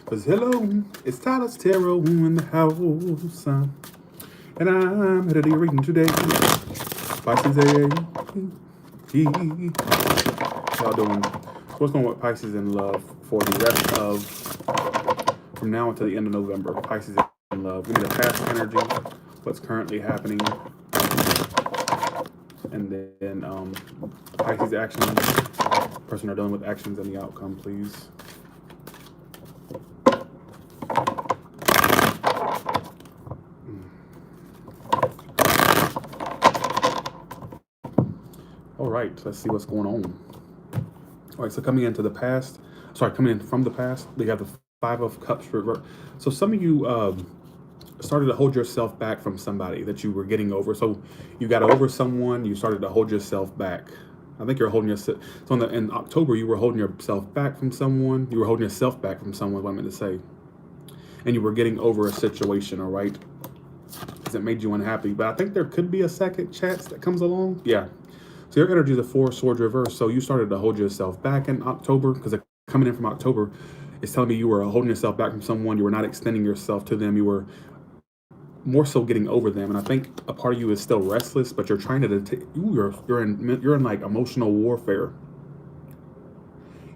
Cause hello, it's Tyler's Tarot in the house. And I'm here to do your reading today. Pisces A. Y'all doing? What's going on with Pisces in love for the rest of, from now until the end of November? Pisces in love. Give me the past energy, what's currently happening, and then Pisces actions, person are dealing with actions and the outcome, please. All right, let's see what's going on. All right, so coming into the past, coming in from the past, we have the Five of Cups reverse. So some of you started to hold yourself back from somebody that you were getting over. So you got over someone, you started to hold yourself back. I think you're holding yourself. So in October, you were holding yourself back from someone. You were holding yourself back from someone, what I meant to say. And you were getting over a situation, all right? Because it made you unhappy. But I think there could be a second chance that comes along. Yeah. So your energy is the Four of Swords reverse. So you started to hold yourself back in October, because coming in from October, it's telling me you were holding yourself back from someone. You were not extending yourself to them. You were more so getting over them. And I think a part of you is still restless, but you're trying to you're in like emotional warfare.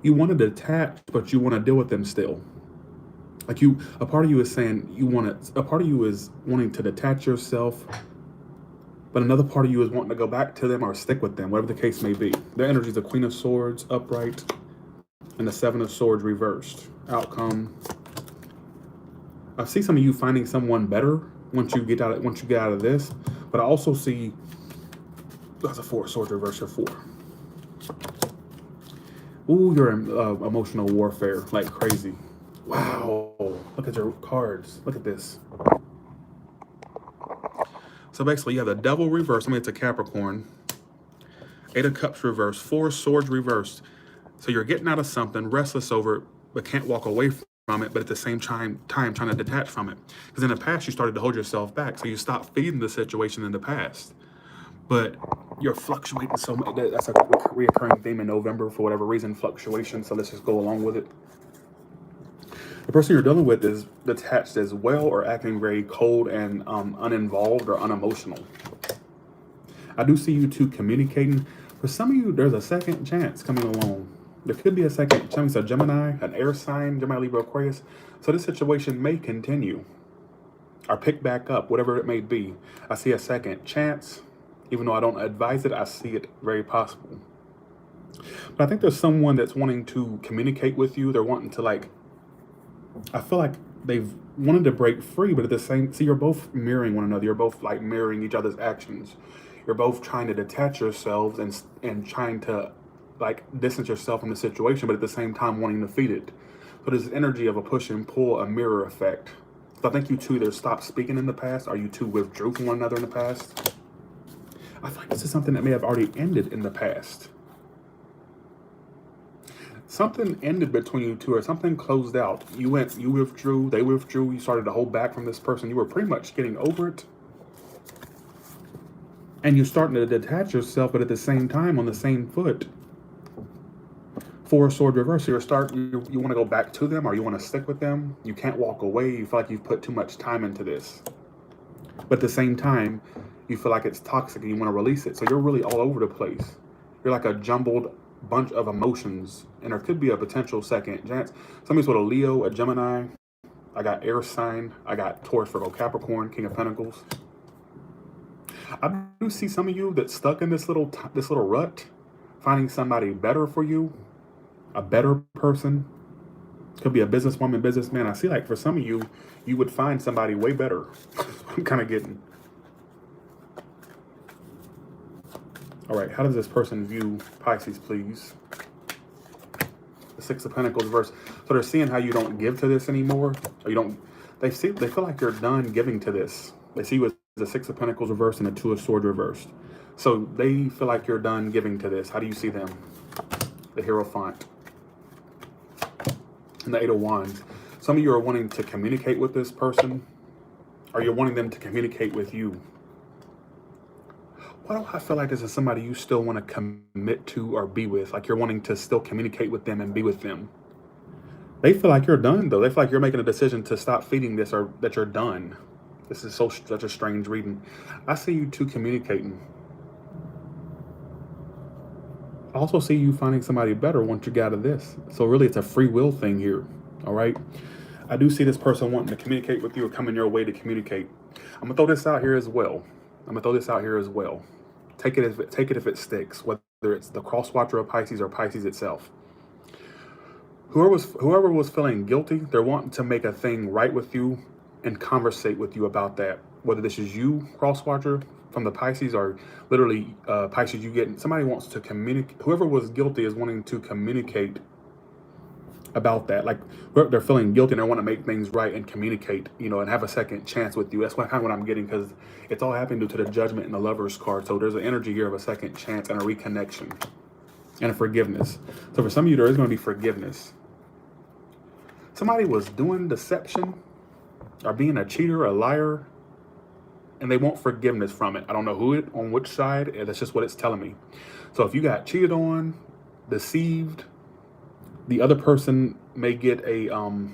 You want to detach, but you want to deal with them still. Like a part of you is saying a part of you is wanting to detach yourself, but another part of you is wanting to go back to them or stick with them, whatever the case may be. Their energy is the Queen of Swords upright and the Seven of Swords reversed. Outcome. I see some of you finding someone better once you get out of this, but I also see that's a Four of Swords reverse. You're four. Ooh, you're in emotional warfare like crazy. Wow, look at your cards. Look at this. So basically, you have the Devil reversed. I mean, it's a Capricorn. Eight of Cups reversed. Four of Swords reversed. So you're getting out of something, restless over it, but can't walk away from it, but at the same time trying to detach from it. Because in the past, you started to hold yourself back. So you stopped feeding the situation in the past. But you're fluctuating so much. That's a reoccurring theme in November for whatever reason, fluctuation. So let's just go along with it. The person you're dealing with is detached as well, or acting very cold and uninvolved or unemotional. I do see you two communicating. For some of you, there's a second chance coming along. There could be a second chance. A Gemini, an air sign, Gemini, Libra, Aquarius. So this situation may continue or pick back up, whatever it may be. I see a second chance. Even though I don't advise it, I see it very possible. But I think there's someone that's wanting to communicate with you. They're wanting to I feel like they've wanted to break free, but at the same, see, you're both mirroring one another. You're both like mirroring each other's actions. You're both trying to detach yourselves and trying to like distance yourself from the situation, but at the same time wanting to feed it. So there's this energy of a push and pull, a mirror effect. So I think you two either stopped speaking in the past or you two withdrew from one another in the past. I feel like this is something that may have already ended in the past. Something ended between you two, or something closed out. You withdrew, they withdrew, you started to hold back from this person. You were pretty much getting over it. And you're starting to detach yourself, but at the same time, on the same foot. Four of Swords reverse. So you want to go back to them, or you want to stick with them. You can't walk away. You feel like you've put too much time into this. But at the same time, you feel like it's toxic and you want to release it. So you're really all over the place. You're like a jumbled bunch of emotions, and there could be a potential second chance. Somebody's with a Leo, a Gemini. I got air sign. I got Taurus, Virgo, Capricorn, King of Pentacles. I do see some of you that's stuck in this little rut, finding somebody better for you, a better person. Could be a businesswoman, businessman. I see like for some of you, you would find somebody way better. I'm kind of getting. All right, how does this person view Pisces, please? The Six of Pentacles reverse. So they're seeing how you don't give to this anymore, or you don't. They feel like you're done giving to this. They see you as the Six of Pentacles reversed and the Two of Swords reversed. So they feel like you're done giving to this. How do you see them? The Hierophant and the Eight of Wands. Some of you are wanting to communicate with this person, or you're wanting them to communicate with you. Why do I feel like this is somebody you still want to commit to or be with? Like you're wanting to still communicate with them and be with them. They feel like you're done, though. They feel like you're making a decision to stop feeding this or that you're done. This is such a strange reading. I see you two communicating. I also see you finding somebody better once you get out of this. So really, it's a free will thing here. All right. I do see this person wanting to communicate with you or coming your way to communicate. I'm gonna throw this out here as well. Take it if it sticks, whether it's the cross watcher of Pisces or Pisces itself. Whoever was feeling guilty, they're wanting to make a thing right with you and conversate with you about that. Whether this is you, cross watcher from the Pisces, or literally Pisces, you get somebody wants to communicate. Whoever was guilty is wanting to communicate about that. Like they're feeling guilty and they want to make things right and communicate, and have a second chance with you. That's kind of what I'm getting, because it's all happening due to the Judgment and the Lovers card. So there's an energy here of a second chance and a reconnection and a forgiveness. So for some of you, there is going to be forgiveness. Somebody was doing deception or being a cheater, a liar, and they want forgiveness from it. I don't know on which side, and that's just what it's telling me. So if you got cheated on, deceived, the other person may get or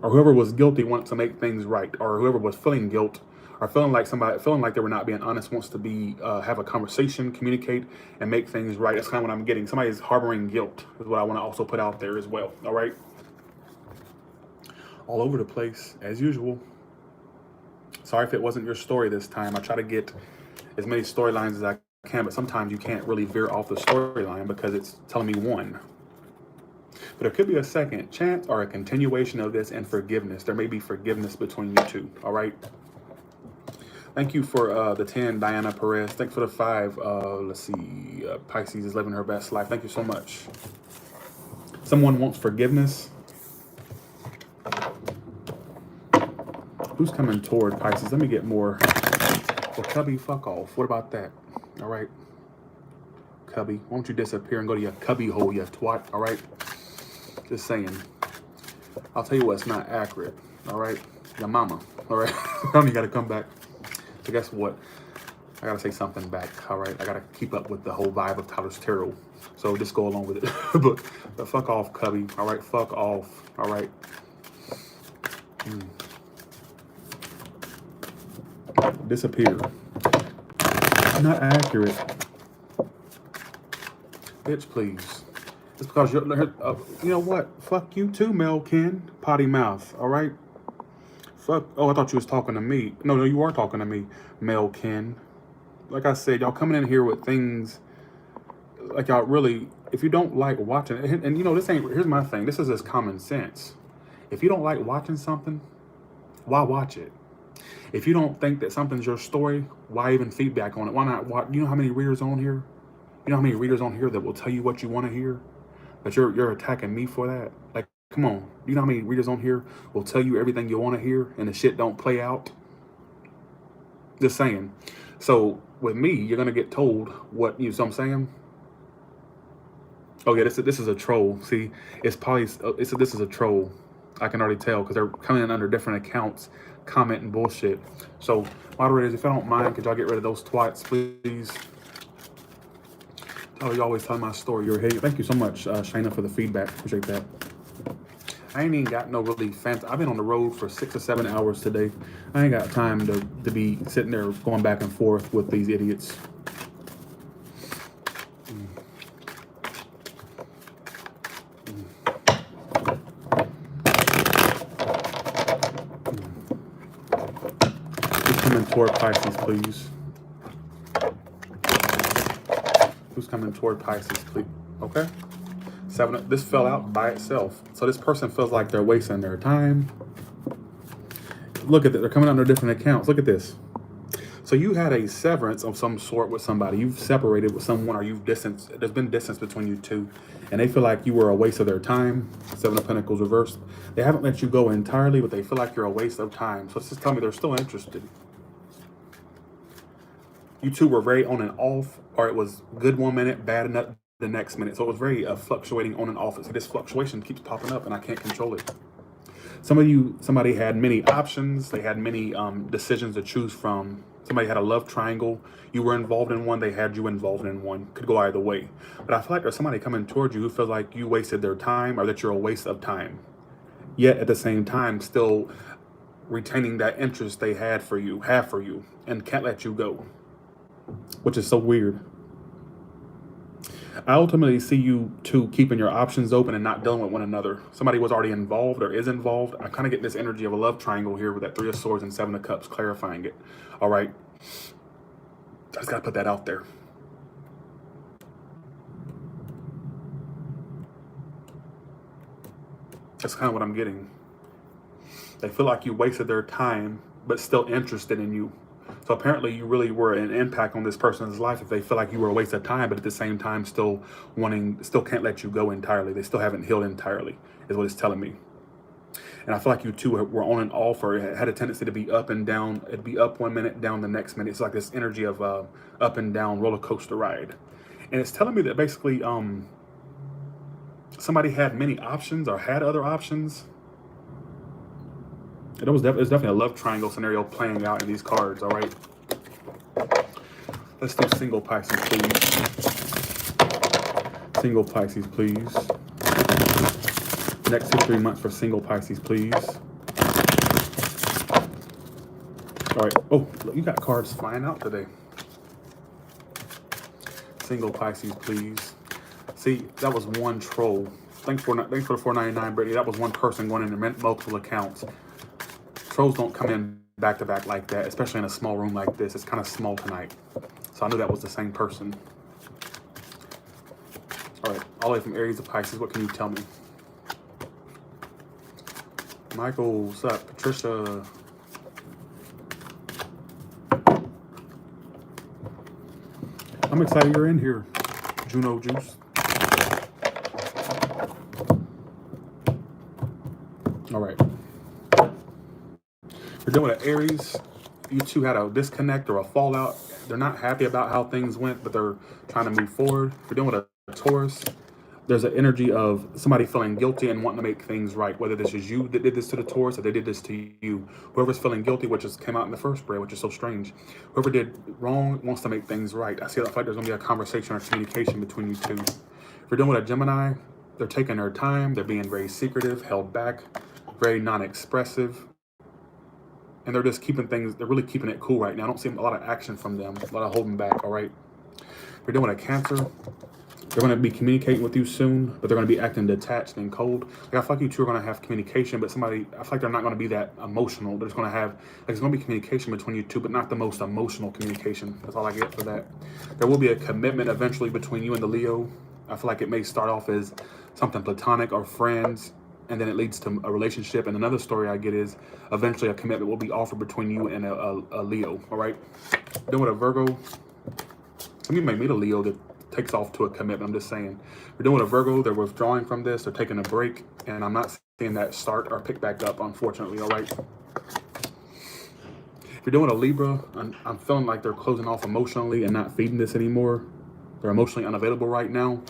whoever was guilty wants to make things right, or whoever was feeling guilt or feeling like they were not being honest wants to have a conversation, communicate, and make things right. That's kind of what I'm getting. Somebody's harboring guilt is what I want to also put out there as well. All right. All over the place as usual. Sorry if it wasn't your story this time. I try to get as many storylines as I can, but sometimes you can't really veer off the storyline because it's telling me one. But there could be a second chance or a continuation of this and forgiveness. There may be forgiveness between you two. All right. Thank you for the 10, Diana Perez. Thanks for the 5. Let's see. Pisces is living her best life. Thank you so much. Someone wants forgiveness. Who's coming toward Pisces? Let me get more. Well, Cubby, fuck off. What about that? All right. Cubby, why don't you disappear and go to your cubby hole, you twat? All right. Just saying. I'll tell you what's not accurate. All right. Your mama. All right. You got to come back. So guess what? I got to say something back. All right. I got to keep up with the whole vibe of Tyler's Tarot. So just go along with it. but fuck off, Cubby. All right. Fuck off. All right. Disappear. Not accurate. Bitch, please. It's because you're, you know what? Fuck you too, Mel Ken. Potty mouth, all right? Fuck. Oh, I thought you was talking to me. No, you are talking to me, Mel Ken. Like I said, y'all coming in here with things like y'all really, if you don't like watching, and here's my thing. This is just common sense. If you don't like watching something, why watch it? If you don't think that something's your story, why even feedback on it? Why not watch? You know how many readers on here? You know how many readers on here that will tell you what you want to hear? But you're attacking me for that? Like, come on. You know how many readers on here will tell you everything you want to hear and the shit don't play out? Just saying. So with me, you're gonna get told what you know what I'm saying? Oh yeah, this is a troll. See, it's probably this is a troll. I can already tell because they're coming in under different accounts, commenting bullshit. So moderators, if I don't mind, could y'all get rid of those twats, please? Oh, you always tell my story. You're hating. Thank you so much, Shayna, for the feedback. Appreciate that. I ain't even got no really fancy. I've been on the road for 6 or 7 hours today. I ain't got time to be sitting there going back and forth with these idiots. Who's coming toward Pisces, please? Who's coming toward Pisces, please? Okay. 7. This fell out by itself. So this person feels like they're wasting their time. Look at that. They're coming under different accounts. Look at this. So you had a severance of some sort with somebody. You've separated with someone, or you've distanced. There's been distance between you two. And they feel like you were a waste of their time. 7 of Pentacles reversed. They haven't let you go entirely, but they feel like you're a waste of time. So let's just tell me they're still interested. You two were very on and off, or it was good one minute, bad enough the next minute. So it was very fluctuating on and off. So this fluctuation keeps popping up and I can't control it. Somebody had many options. They had many decisions to choose from. Somebody had a love triangle. You were involved in one. They had you involved in one. Could go either way. But I feel like there's somebody coming towards you who feels like you wasted their time or that you're a waste of time. yet at the same time still retaining that interest they have for you, and can't let you go, which is so weird. I ultimately see you two keeping your options open and not dealing with one another. Somebody was already involved or is involved. I kind of get this energy of a love triangle here with that Three of Swords and Seven of Cups, clarifying it. All right. I just got to put that out there. That's kind of what I'm getting. They feel like you wasted their time, but still interested in you. So apparently you really were an impact on this person's life if they feel like you were a waste of time, but at the same time still can't let you go entirely. They still haven't healed entirely, is what it's telling me. And I feel like you two were on and off, or it had a tendency to be up and down. It'd be up 1 minute, down the next minute. It's like this energy of up and down roller coaster ride. And it's telling me that basically somebody had many options or had other options. It was definitely a love triangle scenario playing out in these cards, all right? Let's do single Pisces, please. Single Pisces, please. Next 2 to 3 months for single Pisces, please. All right. Oh, you got cards flying out today. Single Pisces, please. See, that was one troll. Thanks for the $4.99, Brittany. That was one person going into multiple accounts. Trolls don't come in back to back like that, especially in a small room like this. It's kind of small tonight. So I knew that was the same person. All right, all the way from Aries to Pisces, what can you tell me? Michael, what's up? Patricia. I'm excited you're in here, Juno Juice. All right. We're doing an Aries. You two had a disconnect or a fallout. They're not happy about how things went, but they're trying to move forward. We're doing with a Taurus. There's an energy of somebody feeling guilty and wanting to make things right, whether this is you that did this to the Taurus or they did this to you. Whoever's feeling guilty, which just came out in the first spread, which is so strange. Whoever did wrong wants to make things right. I see it like there's going to be a conversation or communication between you two. If you're dealing with a Gemini, they're taking their time. They're being very secretive, held back, very non-expressive. And they're just keeping things, they're really keeping it cool right now. I don't see a lot of action from them, a lot of holding back, all right? If you're dealing with a Cancer, they're going to be communicating with you soon, but they're going to be acting detached and cold. Like, I feel like you two are going to have communication, but I feel like they're not going to be that emotional. They're just going to have, like, there's going to be communication between you two, but not the most emotional communication. That's all I get for that. There will be a commitment eventually between you and the Leo. I feel like it may start off as something platonic or friends, and then it leads to a relationship. And another story I get is eventually a commitment will be offered between you and a Leo, all right? Then with a Virgo, some of you may meet a Leo that takes off to a commitment. I'm just saying. We're doing a Virgo, they're withdrawing from this, they're taking a break, and I'm not seeing that start or pick back up, unfortunately, all right? If you're doing a Libra, I'm feeling like they're closing off emotionally and not feeding this anymore. They're emotionally unavailable right now,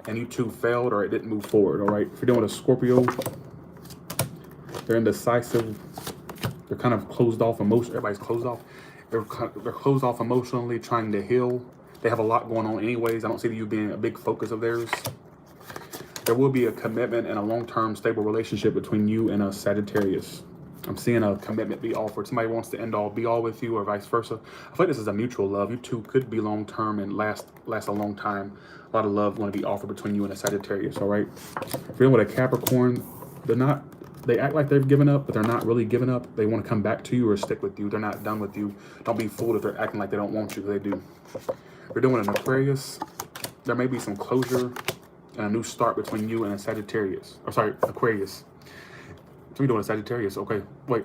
and you two failed or it didn't move forward, all right? If you're doing a Scorpio, they're indecisive. They're kind of closed off emotionally. Everybody's closed off. They're closed off emotionally, trying to heal. They have a lot going on anyways. I don't see you being a big focus of theirs. There will be a commitment and a long-term stable relationship between you and a Sagittarius. I'm seeing a commitment be offered. Somebody wants to end all be all with you or vice versa. I feel like this is a mutual love. You two could be long-term and last a long time. A lot of love going to be offered between you and a Sagittarius, all right? If you're with a Capricorn, they act like they've given up, but they're not really giving up. They want to come back to you or stick with you. They're not done with you. Don't be fooled if they're acting like they don't want you. They do. If you're doing an Aquarius, there may be some closure and a new start between you and a Sagittarius. Or sorry, Aquarius. So you're doing a Sagittarius. Okay, wait.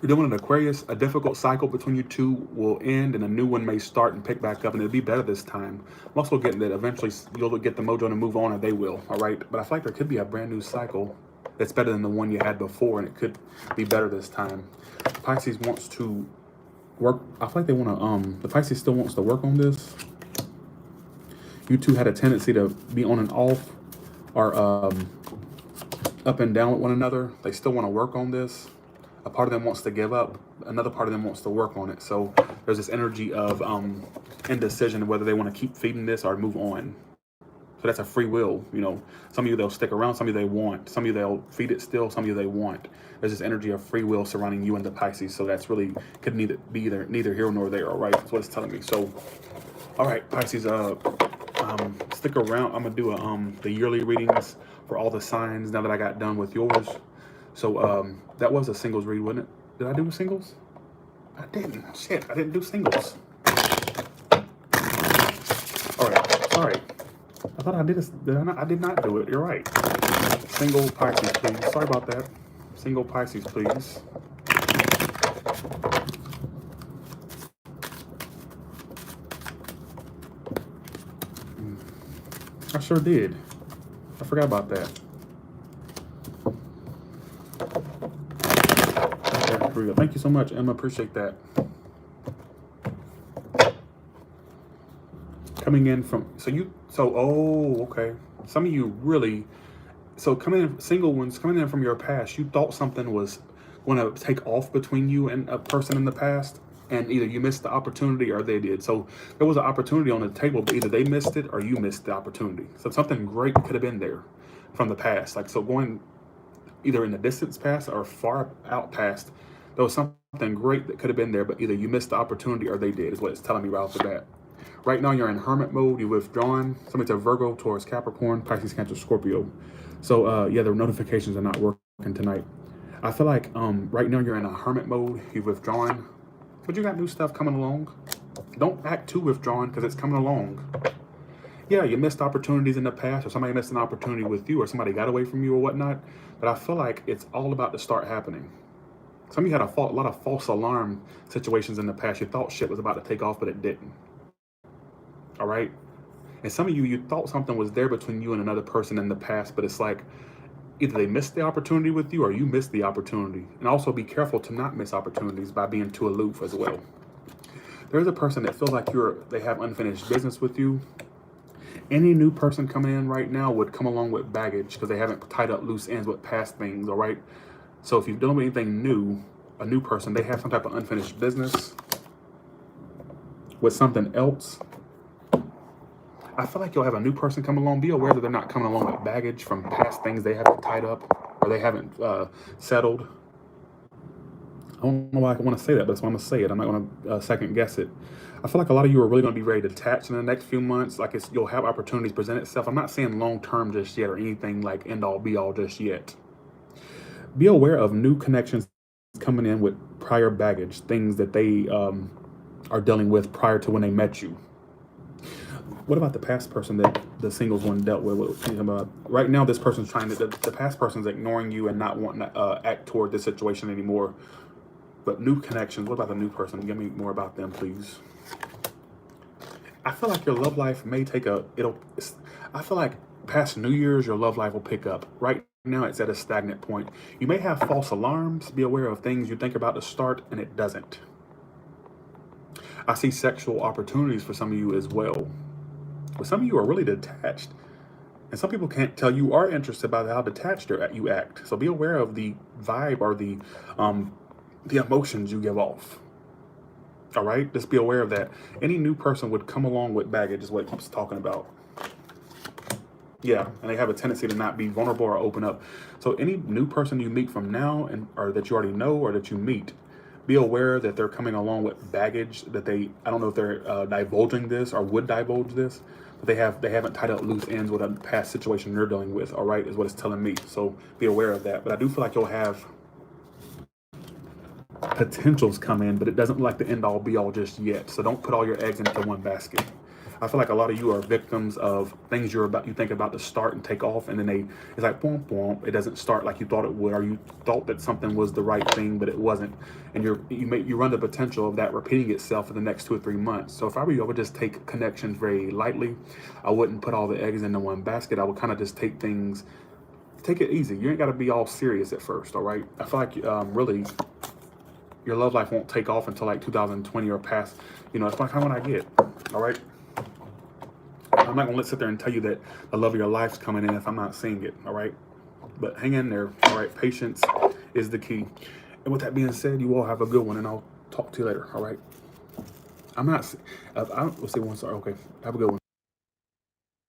You're doing an Aquarius, a difficult cycle between you two will end and a new one may start and pick back up, and it'll be better this time. I'm also getting that eventually you'll get the mojo to move on, and they will, all right? But I feel like there could be a brand new cycle that's better than the one you had before, and it could be better this time. Pisces wants to work. I feel like they want to, the Pisces still wants to work on this. You two had a tendency to be on and off or up and down with one another. They still want to work on this. A part of them wants to give up. Another part of them wants to work on it. So there's this energy of indecision whether they want to keep feeding this or move on. So that's a free will, you know. Some of you, they'll stick around. Some of you, they want. Some of you, they'll feed it still. Some of you, they want. There's this energy of free will surrounding you and the Pisces. So that's really, could neither be neither here nor there, all right? That's what it's telling me. So, all right, Pisces, stick around. I'm going to do the yearly readings for all the signs now that I got done with yours. So that was a singles read, wasn't it? Did I do singles? I didn't. Shit, I didn't do singles. All right, sorry. I thought I did this. Did I not? I did not do it. You're right. Single Pisces, please. Sorry about that. Single Pisces, please. I sure did. I forgot about that. Okay, thank you so much, Emma. Appreciate that. Coming in from, okay. Some of you really, so coming in, single ones, coming in from your past, you thought something was going to take off between you and a person in the past, and either you missed the opportunity or they did. So there was an opportunity on the table, but either they missed it or you missed the opportunity. So something great could have been there from the past. Like, so going either in the distance past or far out past, there was something great that could have been there, but either you missed the opportunity or they did, is what it's telling me right off the bat. Right now, you're in hermit mode. You're withdrawn. Somebody's a Virgo, Taurus, Capricorn, Pisces, Cancer, Scorpio. So, yeah, the notifications are not working tonight. I feel like right now you're in a hermit mode. You've withdrawn. But you got new stuff coming along. Don't act too withdrawn because it's coming along. Yeah, you missed opportunities in the past, or somebody missed an opportunity with you, or somebody got away from you or whatnot. But I feel like it's all about to start happening. Some of you had a lot of false alarm situations in the past. You thought shit was about to take off, but it didn't. All right. And some of you, you thought something was there between you and another person in the past, but it's like either they missed the opportunity with you or you missed the opportunity. And also be careful to not miss opportunities by being too aloof as well. There's a person that feels like they have unfinished business with you. Any new person coming in right now would come along with baggage because they haven't tied up loose ends with past things. All right. So if you're dealing with anything new, a new person, they have some type of unfinished business with something else. I feel like you'll have a new person come along. Be aware that they're not coming along with baggage from past things they haven't tied up or they haven't settled. I don't know why I want to say that, but that's why I'm going to say it. I'm not going to second guess it. I feel like a lot of you are really going to be ready to detach in the next few months. Like you'll have opportunities present itself. I'm not saying long term just yet or anything like end all be all just yet. Be aware of new connections coming in with prior baggage, things that they are dealing with prior to when they met you. What about the past person that the singles one dealt with? What thinking about right now? This person's trying to. The past person's ignoring you and not wanting to act toward this situation anymore. But new connections. What about the new person? Give me more about them, please. I feel like your love life may take a. I feel like past New Year's, your love life will pick up. Right now, it's at a stagnant point. You may have false alarms. Be aware of things you think about to start and it doesn't. I see sexual opportunities for some of you as well. But some of you are really detached. And some people can't tell you are interested by how detached you act. So be aware of the vibe or the emotions you give off. All right? Just be aware of that. Any new person would come along with baggage is what it keeps talking about. Yeah, and they have a tendency to not be vulnerable or open up. So any new person you meet from now or that you already know or that you meet, be aware that they're coming along with baggage that I don't know if they're divulging this or would divulge this, but they haven't tied up loose ends with a past situation you're dealing with, all right, is what it's telling me. So be aware of that. But I do feel like you'll have potentials come in, but it doesn't look like the end all be all just yet. So don't put all your eggs into one basket. I feel like a lot of you are victims of things you think about to start and take off, and then it's like boom, boom. It doesn't start like you thought it would, or you thought that something was the right thing, but it wasn't. And you run the potential of that repeating itself for the next 2 or 3 months. So if I were you, I would just take connections very lightly. I wouldn't put all the eggs into one basket. I would kind of just take it easy. You ain't got to be all serious at first, all right? I feel like really your love life won't take off until like 2020 or past. It's kind of what I get, all right? I'm not going to sit there and tell you that the love of your life's coming in if I'm not seeing it, all right? But hang in there, all right? Patience is the key. And with that being said, you all have a good one, and I'll talk to you later, all right? Let's say one star. Okay, have a good one.